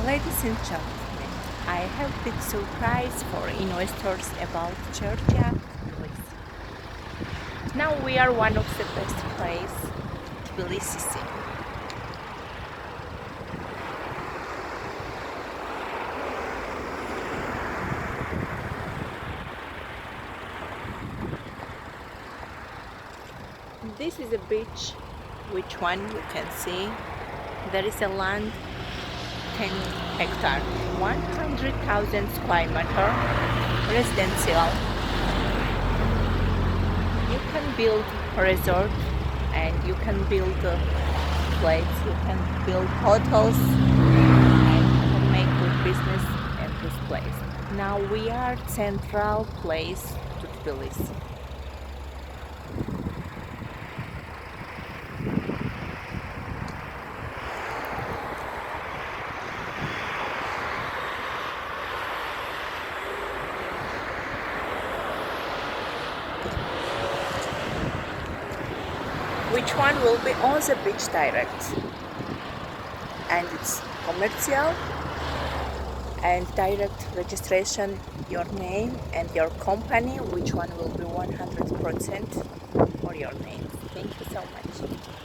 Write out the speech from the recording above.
Ladies and gentlemen, I have a big surprise for investors about Georgia. Now we are one of the best places, Tbilisi. This is a beach, which one you can see. There is a land 10 hectare, 100,000 square meter, residential. You can build a resort and you can build places, you can build hotels and you can make good business in this place. Now we are central place to Tbilisi. Which one will be on the beach direct, and it's commercial and direct registration, your name and your company, which one will be 100% for your name. Thank you so much.